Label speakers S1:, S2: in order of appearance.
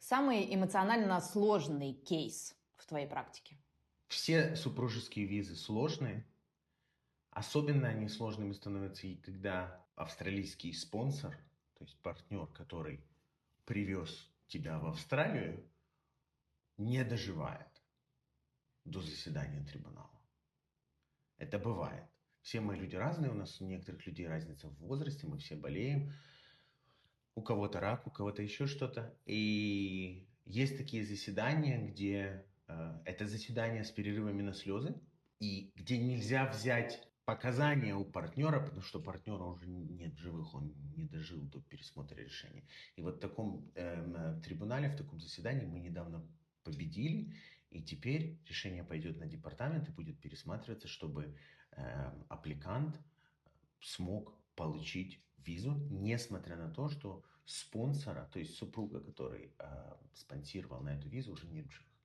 S1: Самый эмоционально сложный кейс в твоей практике?
S2: Все супружеские визы сложные. Особенно они сложными становятся, и когда австралийский спонсор, то есть партнер, который привез тебя в Австралию, не доживает до заседания трибунала. Это бывает. Все мы люди разные, у нас у некоторых людей разница в возрасте, мы все болеем. У кого-то рак, у кого-то еще что-то. И есть такие заседания, где это заседание с перерывами на слезы, и где нельзя взять показания у партнера, потому что партнера уже нет в живых, он не дожил до пересмотра решения. И вот в таком трибунале, в таком заседании мы недавно победили, и теперь решение пойдет на департамент и будет пересматриваться, чтобы аппликант смог получить визу, несмотря на то, что спонсора, то есть супруга, который спонсировал на эту визу, уже нет в живых.